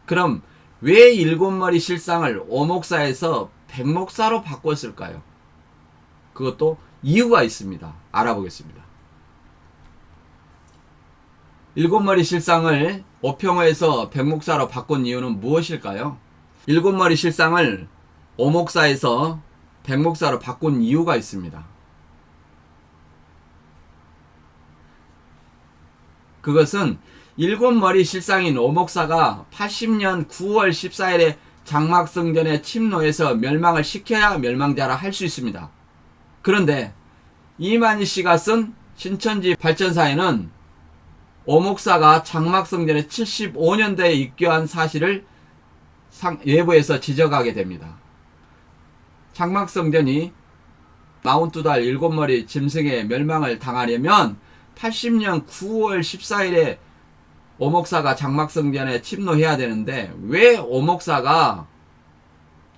그럼 왜 일곱머리 실상을 오목사에서 백목사로 바꿨을까요? 그것도 이유가 있습니다. 알아보겠습니다. 일곱머리 실상을 오평호에서 백목사로 바꾼 이유는 무엇일까요? 일곱머리 실상을 오목사에서 백목사로 바꾼 이유가 있습니다. 그것은 일곱머리 실상인 오목사가 80년 9월 14일에 장막성전의 침노에서 멸망을 시켜야 멸망자라 할 수 있습니다. 그런데 이만희 씨가 쓴 신천지 발전사에는 오목사가 장막성전에 75년대에 입교한 사실을 외부에서 지적하게 됩니다. 장막성전이 42달 일곱머리 짐승의 멸망을 당하려면 80년 9월 14일에 오목사가 장막성전에 침노해야 되는데 왜 오목사가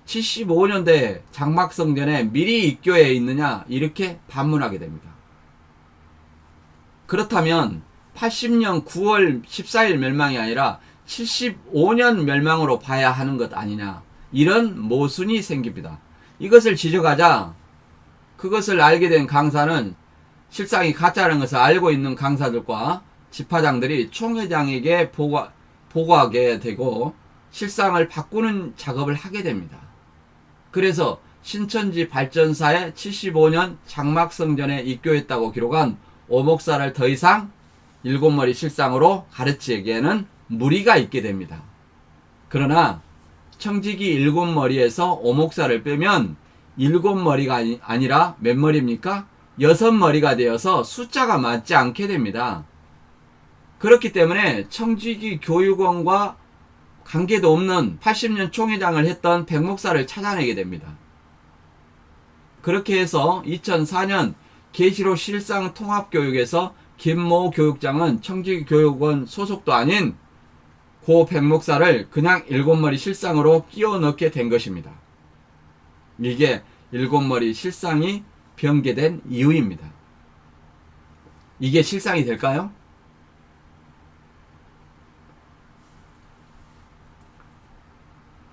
75년대 장막성전에 미리 입교해 있느냐, 이렇게 반문하게 됩니다. 그렇다면 80년 9월 14일 멸망이 아니라 75년 멸망으로 봐야 하는 것 아니냐, 이런 모순이 생깁니다. 이것을 지적하자 그것을 알게 된 강사는 실상이 가짜라는 것을 알고 있는 강사들과 집화장들이 총회장에게 보고하게 되고 실상을 바꾸는 작업을 하게 됩니다. 그래서 신천지 발전사에 75년 장막성전에 입교했다고 기록한 오목사를 더 이상 일곱머리 실상으로 가르치기에는 무리가 있게 됩니다. 그러나 청지기 일곱머리에서 오목사를 빼면 일곱머리가 아니라 몇 머리입니까? 6머리가 되어서 숫자가 맞지 않게 됩니다. 그렇기 때문에 청지기 교육원과 관계도 없는 80년 총회장을 했던 백목사를 찾아내게 됩니다. 그렇게 해서 2004년 계시로 실상 통합교육에서 김모 교육장은 청지기 교육원 소속도 아닌 고 백목사를 그냥 일곱머리 실상으로 끼워 넣게 된 것입니다. 이게 일곱머리 실상이 변개된 이유입니다. 이게 실상이 될까요?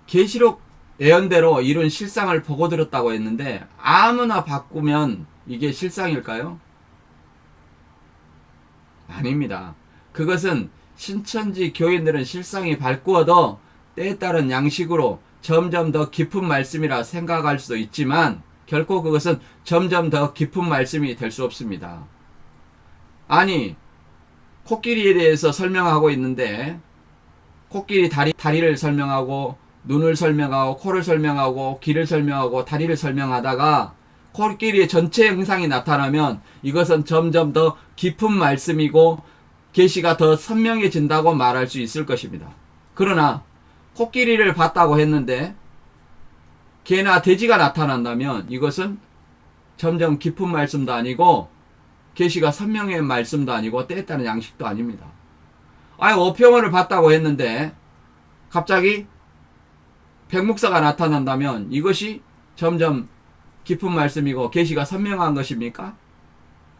계시록 예언대로 이룬 실상을 보고 들었다고 했는데 아무나 바꾸면 이게 실상일까요? 아닙니다. 그것은 신천지 교인들은 실상이 발구어도 때에 따른 양식으로 점점 더 깊은 말씀이라 생각할 수도 있지만 결코 그것은 점점 더 깊은 말씀이 될 수 없습니다. 아니, 코끼리에 대해서 설명하고 있는데 코끼리 다리를 설명하고 눈을 설명하고 코를 설명하고 귀를 설명하고 다리를 설명하다가 코끼리의 전체 형상이 나타나면 이것은 점점 더 깊은 말씀이고 계시가 더 선명해진다고 말할 수 있을 것입니다. 그러나 코끼리를 봤다고 했는데 개나 돼지가 나타난다면 이것은 점점 깊은 말씀도 아니고 계시가 선명한 말씀도 아니고 때에 따른 양식도 아닙니다. 아니, 오평원을 봤다고 했는데 갑자기 백목사가 나타난다면 이것이 점점 깊은 말씀이고 계시가 선명한 것입니까?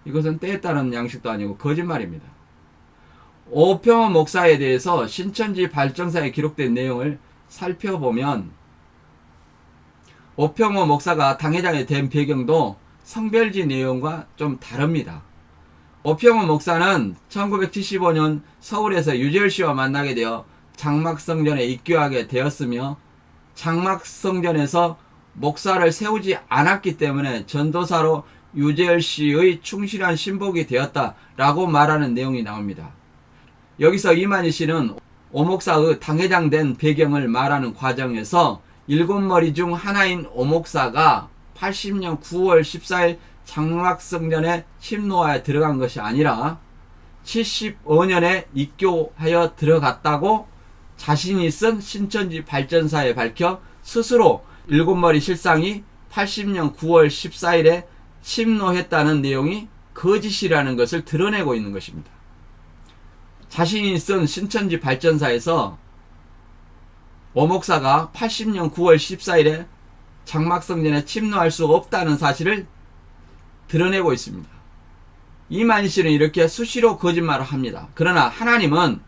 이것은 때에 따른 양식도 아니고 거짓말입니다. 오평원 목사에 대해서 신천지 발전사에 기록된 내용을 살펴보면 오평원 목사가 당회장이 된 배경도 성별지 내용과 좀 다릅니다. 오평원 목사는 1975년 서울에서 유재열 씨와 만나게 되어 장막성전에 입교하게 되었으며 장막성전에서 목사를 세우지 않았기 때문에 전도사로 유재열 씨의 충실한 신복이 되었다라고 말하는 내용이 나옵니다. 여기서 이만희 씨는 오목사의 당회장 된 배경을 말하는 과정에서 일곱머리 중 하나인 오목사가 80년 9월 14일 장막성전에 침노하여 들어간 것이 아니라 75년에 입교하여 들어갔다고 자신이 쓴 신천지 발전사에 밝혀 스스로 일곱머리 실상이 80년 9월 14일에 침노했다는 내용이 거짓이라는 것을 드러내고 있는 것입니다. 자신이 쓴 신천지 발전사에서 오목사가 80년 9월 14일에 장막성전에 침노할 수 없다는 사실을 드러내고 있습니다. 이만희 씨는 이렇게 수시로 거짓말을 합니다. 그러나 하나님은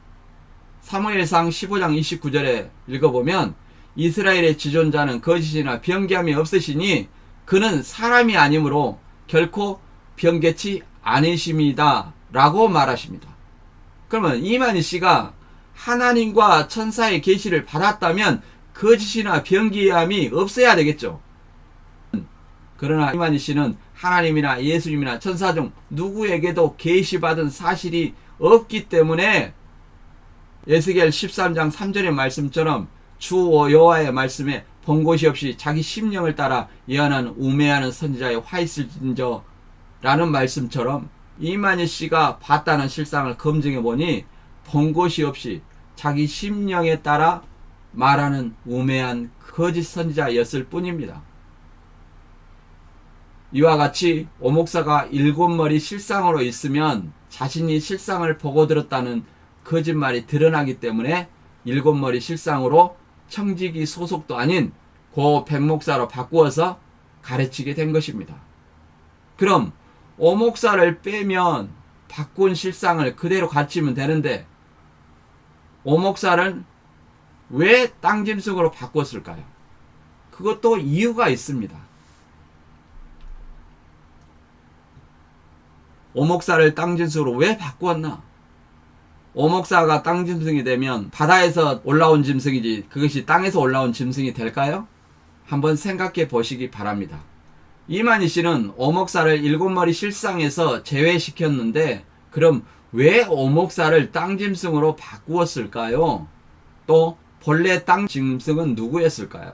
사무엘상 15장 29절에 읽어보면 이스라엘의 지존자는 거짓이나 변개함이 없으시니 그는 사람이 아니므로 결코 변개치 않으심이다 라고 말하십니다. 그러면 이만희 씨가 하나님과 천사의 계시를 받았다면 거짓이나 변개함이 없어야 되겠죠. 그러나 이만희 씨는 하나님이나 예수님이나 천사 중 누구에게도 계시받은 사실이 없기 때문에 에스겔 13장 3절의 말씀처럼 주 여호와의 말씀에 본 곳이 없이 자기 심령을 따라 예언하는 우매하는 선지자의 화 있을진저 라는 말씀처럼 이만희 씨가 봤다는 실상을 검증해 보니 본 곳이 없이 자기 심령에 따라 말하는 우매한 거짓 선지자였을 뿐입니다. 이와 같이 오목사가 7머리 실상으로 있으면 자신이 실상을 보고 들었다는 거짓말이 드러나기 때문에 7머리 실상으로 청지기 소속도 아닌 고 백목사로 바꾸어서 가르치게 된 것입니다. 그럼 오목사를 빼면 바꾼 실상을 그대로 가르치면 되는데 오목사를 왜 땅짐승으로 바꿨을까요? 그것도 이유가 있습니다. 오목사를 땅짐승으로 왜 바꾸었나? 오목사가 땅짐승이 되면 바다에서 올라온 짐승이지 그것이 땅에서 올라온 짐승이 될까요? 한번 생각해 보시기 바랍니다. 이만희 씨는 오목사를 7머리 실상에서 제외시켰는데 그럼 왜 오목사를 땅짐승으로 바꾸었을까요? 또 본래 땅짐승은 누구였을까요?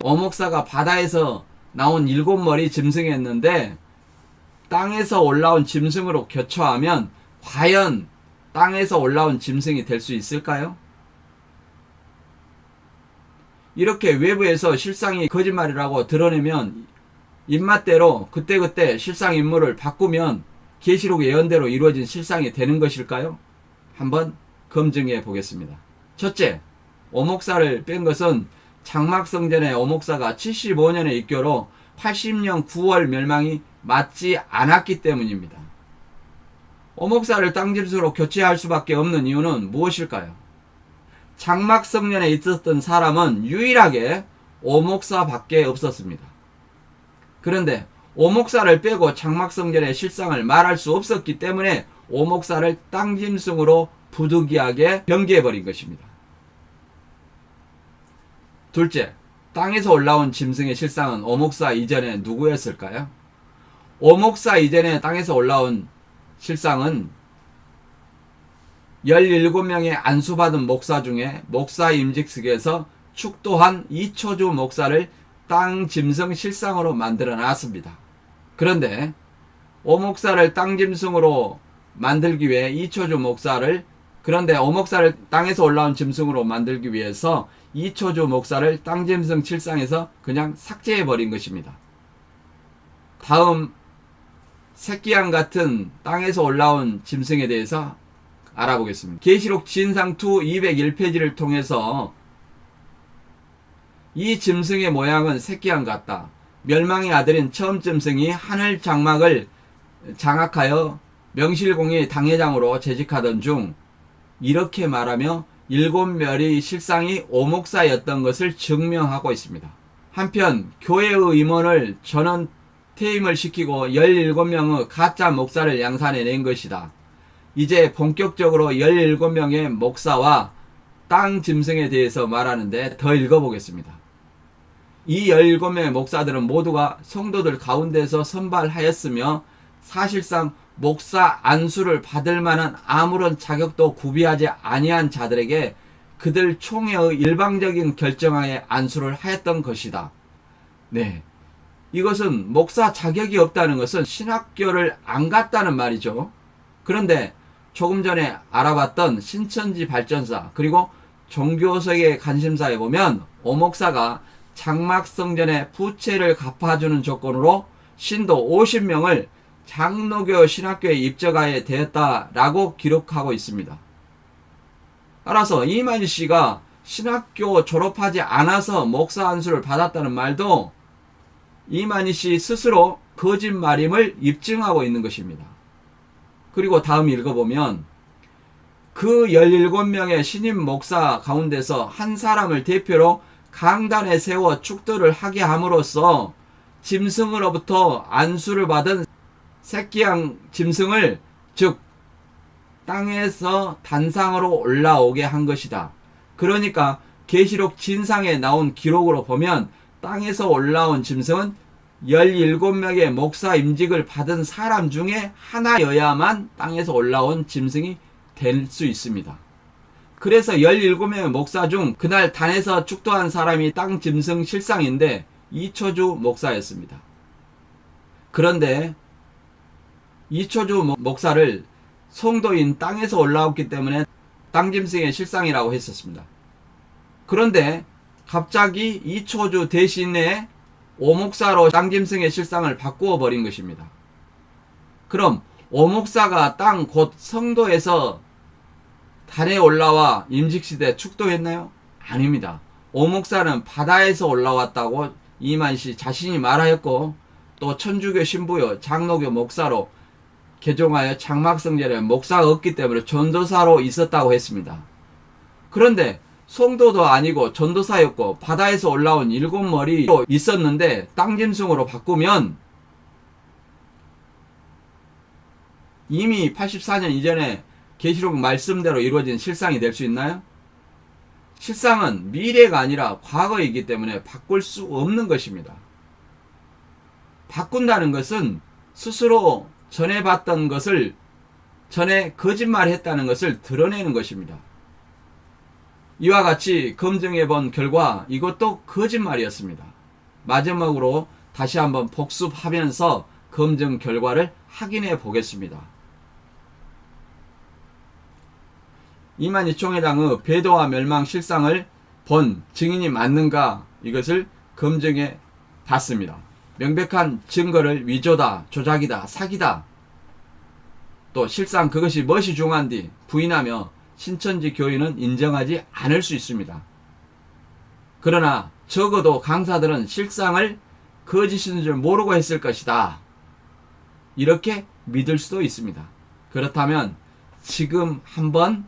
오목사가 바다에서 나온 7머리 짐승이었는데 땅에서 올라온 짐승으로 교차하면 과연 땅에서 올라온 짐승이 될 수 있을까요? 이렇게 외부에서 실상이 거짓말이라고 드러내면 입맛대로 그때그때 실상 인물을 바꾸면 계시록 예언대로 이루어진 실상이 되는 것일까요? 한번 검증해 보겠습니다. 첫째, 오목사를 뺀 것은 장막성전의 오목사가 75년의 입교로 80년 9월 멸망이 맞지 않았기 때문입니다. 오목사를 땅짐승으로 교체할 수밖에 없는 이유는 무엇일까요? 장막성전에 있었던 사람은 유일하게 오목사밖에 없었습니다. 그런데 오목사를 빼고 장막성전의 실상을 말할 수 없었기 때문에 오목사를 땅짐승으로 부득이하게 변개해버린 것입니다. 둘째, 땅에서 올라온 짐승의 실상은 오목사 이전에 누구였을까요? 오목사 이전에 땅에서 올라온 실상은 17명의 안수받은 목사 중에 목사 임직석에서 축도한 이초주 목사를 땅 짐승 실상으로 만들어 놨습니다. 그런데 오목사를 땅 짐승으로 만들기 위해 이초주 목사를 그런데 오목사를 땅에서 올라온 짐승으로 만들기 위해서 이초주 목사를 땅 짐승 실상에서 그냥 삭제해 버린 것입니다. 다음 새끼양 같은 땅에서 올라온 짐승에 대해서 알아보겠습니다. 계시록 진상2 201페이지를 통해서 이 짐승의 모양은 새끼양 같다. 멸망의 아들인 처음 짐승이 하늘 장막을 장악하여 명실공히 당회장으로 재직하던 중 이렇게 말하며 7멸의 실상이 오목사였던 것을 증명하고 있습니다. 한편 교회의 임원을 전원 퇴임을 시키고 17명의 가짜 목사를 양산해 낸 것이다. 이제 본격적으로 17명의 목사와 땅 짐승에 대해서 말하는데 더 읽어보겠습니다. 이 17명의 목사들은 모두가 성도들 가운데서 선발하였으며 사실상 목사 안수를 받을 만한 아무런 자격도 구비하지 아니한 자들에게 그들 총회의 일방적인 결정하에 안수를 하였던 것이다. 네, 이것은 목사 자격이 없다는 것은 신학교를 안 갔다는 말이죠. 그런데 조금 전에 알아봤던 신천지 발전사 그리고 종교석의 관심사에 보면 오목사가 장막성전의 부채를 갚아주는 조건으로 신도 50명을 장로교 신학교에 입적하게 되었다라고 기록하고 있습니다. 따라서 이만희 씨가 신학교 졸업하지 않아서 목사 안수를 받았다는 말도 이만희 씨 스스로 거짓말임을 입증하고 있는 것입니다. 그리고 다음 읽어보면 그 17명의 신임 목사 가운데서 한 사람을 대표로 강단에 세워 축도를 하게 함으로써 짐승으로부터 안수를 받은 새끼양 짐승을, 즉 땅에서 단상으로 올라오게 한 것이다. 그러니까 계시록 진상에 나온 기록으로 보면 땅에서 올라온 짐승은 17명의 목사 임직을 받은 사람 중에 하나여야만 땅에서 올라온 짐승이 될 수 있습니다. 그래서 17명의 목사 중 그날 단에서 축도한 사람이 땅 짐승 실상인데 이초주 목사였습니다. 그런데 이초주 목사를 성도인 땅에서 올라왔기 때문에 땅 짐승의 실상이라고 했었습니다. 그런데 갑자기 이초주 대신에 오목사로 땅 짐승의 실상을 바꾸어 버린 것입니다. 그럼 오목사가 땅 곧 성도에서 달에 올라와 임직시대 축도했나요? 아닙니다. 오목사는 바다에서 올라왔다고 이만시 자신이 말하였고, 또 천주교 신부요 장로교 목사로 개종하여 장막성전에 목사가 없기 때문에 전도사로 있었다고 했습니다. 그런데 성도도 아니고 전도사였고 바다에서 올라온 7머리로 있었는데 땅짐승으로 바꾸면 이미 84년 이전에 계시록 말씀대로 이루어진 실상이 될 수 있나요? 실상은 미래가 아니라 과거이기 때문에 바꿀 수 없는 것입니다. 바꾼다는 것은 스스로 전에 봤던 것을, 전에 거짓말했다는 것을 드러내는 것입니다. 이와 같이 검증해 본 결과 이것도 거짓말이었습니다. 마지막으로 다시 한번 복습하면서 검증 결과를 확인해 보겠습니다. 이만희 총회장의 배도와 멸망 실상을 본 증인이 맞는가, 이것을 검증해 봤습니다. 명백한 증거를 위조다, 조작이다, 사기다, 또 실상 그것이 무엇이 중요한지 부인하며 신천지 교인은 인정하지 않을 수 있습니다. 그러나 적어도 강사들은 실상을 거짓인 줄 모르고 했을 것이다, 이렇게 믿을 수도 있습니다. 그렇다면 지금 한번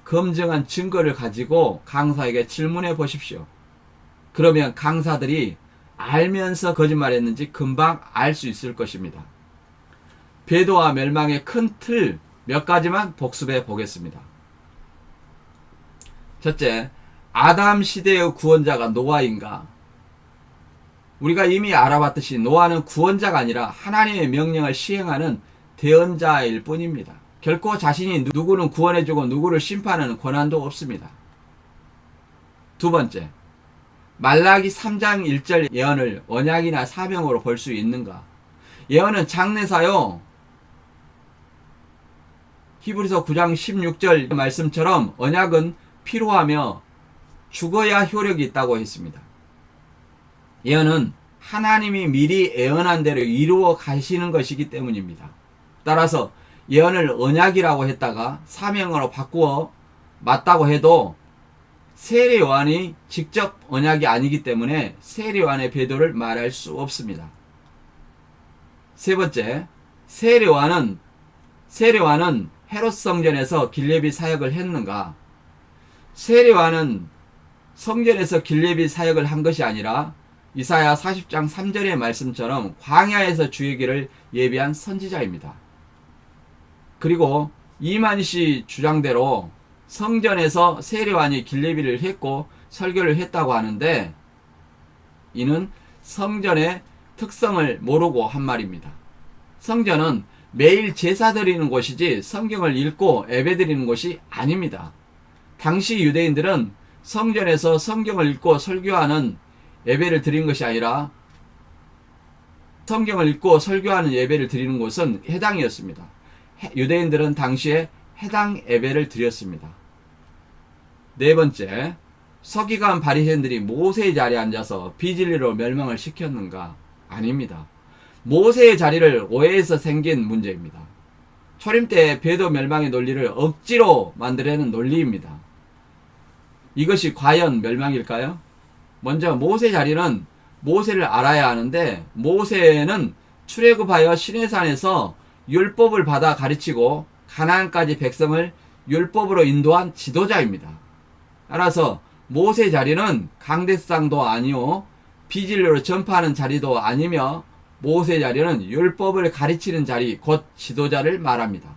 검증한 증거를 가지고 강사에게 질문해 보십시오. 그러면 강사들이 알면서 거짓말했는지 금방 알 수 있을 것입니다. 배도와 멸망의 큰 틀 몇 가지만 복습해 보겠습니다. 첫째, 아담 시대의 구원자가 노아인가? 우리가 이미 알아봤듯이 노아는 구원자가 아니라 하나님의 명령을 시행하는 대언자일 뿐입니다. 결코 자신이 누구는 구원해주고 누구를 심판하는 권한도 없습니다. 두 번째, 말라기 3장 1절 예언을 언약이나 사명으로 볼 수 있는가? 예언은 장래사요. 히브리서 9장 16절 말씀처럼 언약은 필요하며 죽어야 효력이 있다고 했습니다. 예언은 하나님이 미리 예언한 대로 이루어 가시는 것이기 때문입니다. 따라서 예언을 언약이라고 했다가 사명으로 바꾸어 맞다고 해도 세례 요한이 직접 언약이 아니기 때문에 세례 요한의 배도를 말할 수 없습니다. 세 번째, 세례 요한은 헤롯 성전에서 길레비 사역을 했는가? 세례 요한은 성전에서 길레비 사역을 한 것이 아니라 이사야 40장 3절의 말씀처럼 광야에서 주의 길을 예비한 선지자입니다. 그리고 이만희 주장대로 성전에서 세례 요한이 길레비를 했고 설교를 했다고 하는데, 이는 성전의 특성을 모르고 한 말입니다. 성전은 매일 제사 드리는 곳이지 성경을 읽고 예배 드리는 곳이 아닙니다. 당시 유대인들은 성전에서 성경을 읽고 설교하는 예배를 드리는 것이 아니라 성경을 읽고 설교하는 예배를 드리는 곳은 회당이었습니다. 유대인들은 당시에 회당 예배를 드렸습니다. 네 번째, 서기관 바리새인들이 모세의 자리에 앉아서 비진리로 멸망을 시켰는가? 아닙니다. 모세의 자리를 오해해서 생긴 문제입니다. 초림 때 배도 멸망의 논리를 억지로 만들어내는 논리입니다. 이것이 과연 멸망일까요? 먼저 모세 자리는 모세를 알아야 하는데, 모세는 출애굽하여 시내산에서 율법을 받아 가르치고 가나안까지 백성을 율법으로 인도한 지도자입니다. 따라서 모세 자리는 강대상도 아니요 비진리로 전파하는 자리도 아니며 모세 자리는 율법을 가르치는 자리 곧 지도자를 말합니다.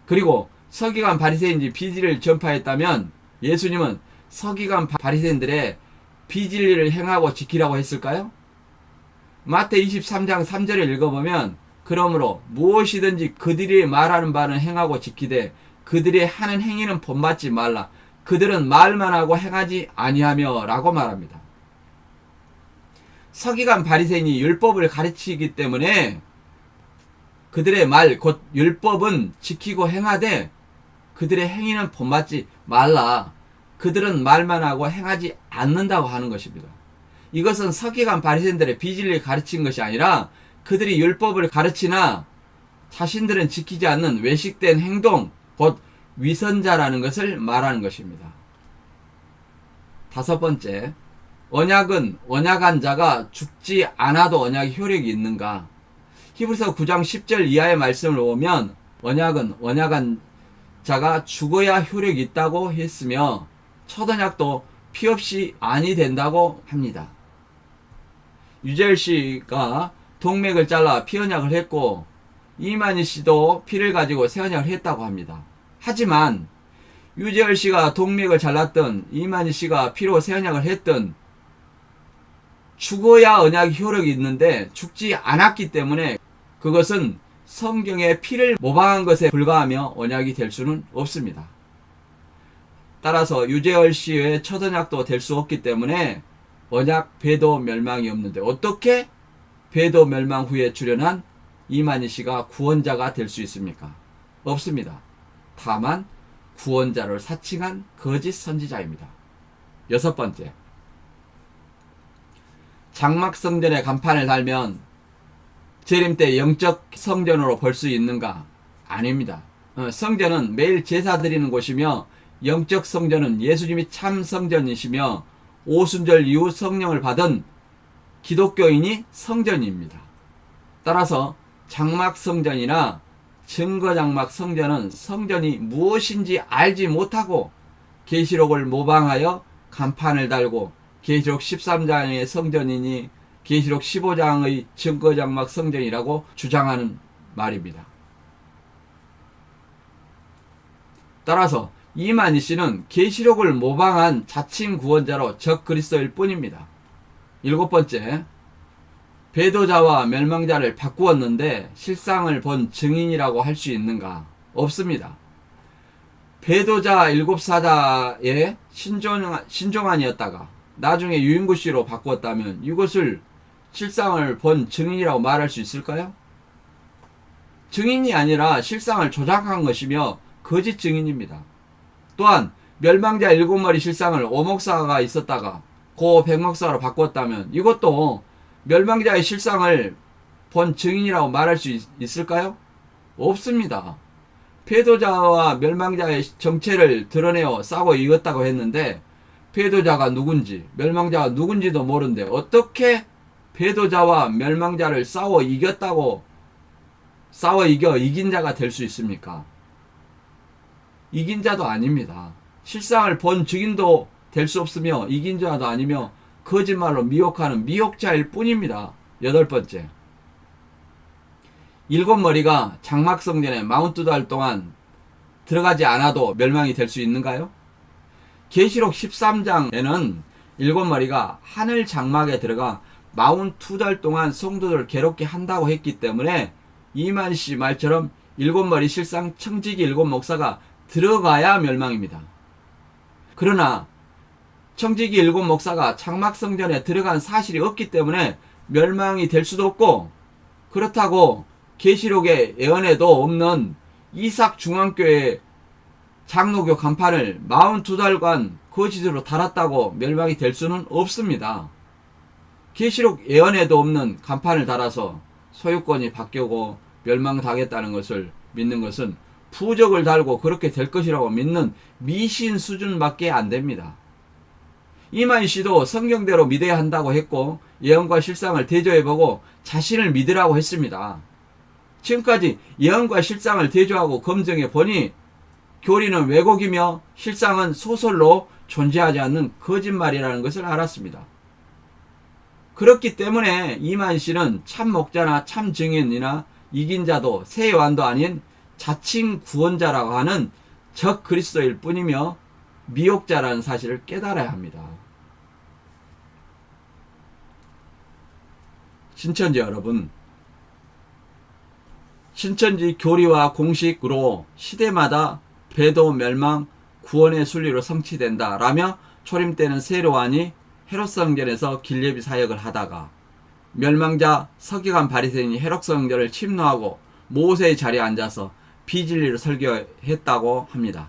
그리고 서기관 바리새인이 비진리를 전파했다면 예수님은 서기관 바리새인들의 비진리를 행하고 지키라고 했을까요? 마태 23장 3절을 읽어보면 그러므로 무엇이든지 그들이 말하는 바는 행하고 지키되 그들이 하는 행위는 본받지 말라. 그들은 말만 하고 행하지 아니하며 라고 말합니다. 서기관 바리새인이 율법을 가르치기 때문에 그들의 말 곧 율법은 지키고 행하되 그들의 행위는 본받지 말라. 그들은 말만 하고 행하지 않는다고 하는 것입니다. 이것은 서기관 바리새인들의 비진리를 가르친 것이 아니라 그들이 율법을 가르치나 자신들은 지키지 않는 외식된 행동 곧 위선자라는 것을 말하는 것입니다. 다섯 번째, 언약은 언약한 자가 죽지 않아도 언약의 효력이 있는가? 히브리서 9장 10절 이하의 말씀을 보면 언약은 언약한 자가 죽어야 효력이 있다고 했으며 첫 언약도 피 없이 아니 된다고 합니다. 유재열 씨가 동맥을 잘라 피 언약을 했고 이만희 씨도 피를 가지고 새 언약을 했다고 합니다. 하지만 유재열 씨가 동맥을 잘랐든 이만희 씨가 피로 새 언약을 했든 죽어야 언약의 효력이 있는데 죽지 않았기 때문에 그것은 성경에 피를 모방한 것에 불과하며 언약이 될 수는 없습니다. 따라서 유재열 씨의 첫 언약도 될 수 없기 때문에 언약 배도 멸망이 없는데 어떻게 배도 멸망 후에 출현한 이만희 씨가 구원자가 될 수 있습니까? 없습니다. 다만 구원자를 사칭한 거짓 선지자입니다. 여섯 번째, 장막 성전에 간판을 달면 재림 때 영적 성전으로 볼 수 있는가? 아닙니다. 성전은 매일 제사 드리는 곳이며 영적 성전은 예수님이 참 성전이시며 오순절 이후 성령을 받은 기독교인이 성전입니다. 따라서 장막 성전이나 증거장막 성전은 성전이 무엇인지 알지 못하고 계시록을 모방하여 간판을 달고 계시록 13장의 성전이니 계시록 15장의 증거장막 성전이라고 주장하는 말입니다. 따라서 이만희 씨는 계시록을 모방한 자칭 구원자로 적 그리스도일 뿐입니다. 일곱 번째, 배도자와 멸망자를 바꾸었는데 실상을 본 증인이라고 할 수 있는가? 없습니다. 배도자 일곱 사자의 신종환이었다가 나중에 유인구 씨로 바꾸었다면 이것을 실상을 본 증인이라고 말할 수 있을까요? 증인이 아니라 실상을 조작한 것이며 거짓 증인입니다. 또한 멸망자 일곱 머리 실상을 오목사가 있었다가 고 백목사로 바꿨다면 이것도 멸망자의 실상을 본 증인이라고 말할 수 있을까요? 없습니다. 배도자와 멸망자의 정체를 드러내어 싸워 이겼다고 했는데 배도자가 누군지 멸망자가 누군지도 모르는데 어떻게 배도자와 멸망자를 싸워 이겨 이긴 자가 될 수 있습니까? 이긴 자도 아닙니다. 실상을 본 증인도 될 수 없으며 이긴 자도 아니며 거짓말로 미혹하는 미혹자일 뿐입니다. 여덟 번째, 일곱 머리가 장막 성전에 42달 동안 들어가지 않아도 멸망이 될 수 있는가요? 계시록 13장에는 일곱 머리가 하늘 장막에 들어가 42달 동안 성도들을 괴롭게 한다고 했기 때문에 이만희 씨 말처럼 일곱 머리 실상 청지기 일곱 목사가 들어가야 멸망입니다. 그러나 청지기 일곱 목사가 장막 성전에 들어간 사실이 없기 때문에 멸망이 될 수도 없고 그렇다고 계시록의 예언에도 없는 이삭 중앙교회 장로교 간판을 42달간 거짓으로 달았다고 멸망이 될 수는 없습니다. 계시록 예언에도 없는 간판을 달아서 소유권이 바뀌고 멸망당했다는 것을 믿는 것은 부적을 달고 그렇게 될 것이라고 믿는 미신 수준밖에 안 됩니다. 이만희 씨도 성경대로 믿어야 한다고 했고 예언과 실상을 대조해보고 자신을 믿으라고 했습니다. 지금까지 예언과 실상을 대조하고 검증해 보니 교리는 왜곡이며 실상은 소설로 존재하지 않는 거짓말이라는 것을 알았습니다. 그렇기 때문에 이만 씨는 참 목자나 참 증인이나 이긴 자도 새 요한도 아닌 자칭 구원자라고 하는 적 그리스도일 뿐이며 미혹자라는 사실을 깨달아야 합니다. 신천지 여러분, 신천지 교리와 공식으로 시대마다 배도 멸망 구원의 순리로 성취된다 라며 초림 때는 새 요한이 헤롯 성전에서 길예비 사역을 하다가 멸망자 서기관 바리새인이 헤롯 성전을 침노하고 모세의 자리에 앉아서 비진리로 설교했다고 합니다.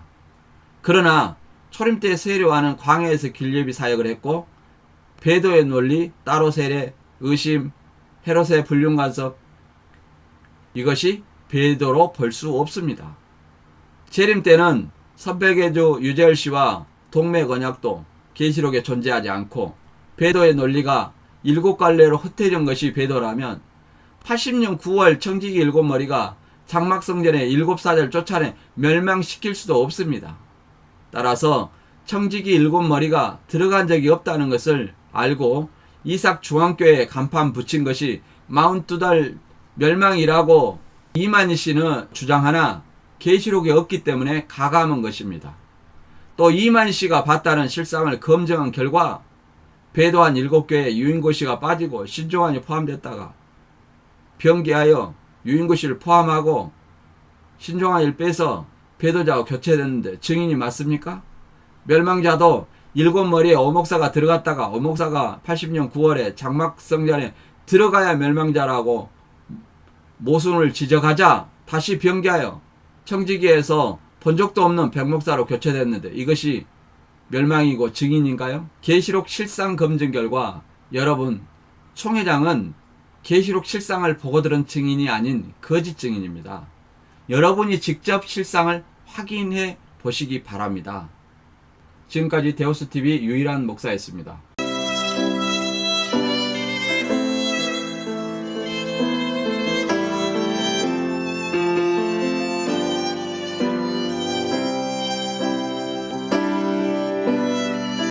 그러나 초림 때 새 요한은 광야에서 길예비 사역을 했고 배도의 논리, 따로 세례, 의심, 헤롯의 불륜 간섭 이것이 배도로 볼 수 없습니다. 재림 때는 선백의주 유재열 씨와 동맥 언약도 계시록에 존재하지 않고 배도의 논리가 일곱 갈래로 흩어진 것이 배도라면 80년 9월 청지기 일곱 머리가 장막성전의 일곱 사자를 쫓아내 멸망시킬 수도 없습니다. 따라서 청지기 일곱 머리가 들어간 적이 없다는 것을 알고 이삭 중앙교회에 간판 붙인 것이 42달 멸망이라고 이만희 씨는 주장하나 계시록에 없기 때문에 가감한 것입니다. 또 이만희 씨가 봤다는 실상을 검증한 결과 배도한 7교회에 유인고 씨가 빠지고 신종환이 포함됐다가 변기하여 유인고 씨를 포함하고 신종환을 빼서 배도자와 교체됐는데 증인이 맞습니까? 멸망자도 일곱 머리에 오목사가 들어갔다가 오목사가 80년 9월에 장막성전에 들어가야 멸망자라고 모순을 지적하자 다시 변기하여 청지기에서 본 적도 없는 백목사로 교체됐는데 이것이 멸망이고 증인인가요? 계시록 실상 검증 결과 여러분 총회장은 계시록 실상을 보고 들은 증인이 아닌 거짓 증인입니다. 여러분이 직접 실상을 확인해 보시기 바랍니다. 지금까지 데오스TV 유일한 목사였습니다.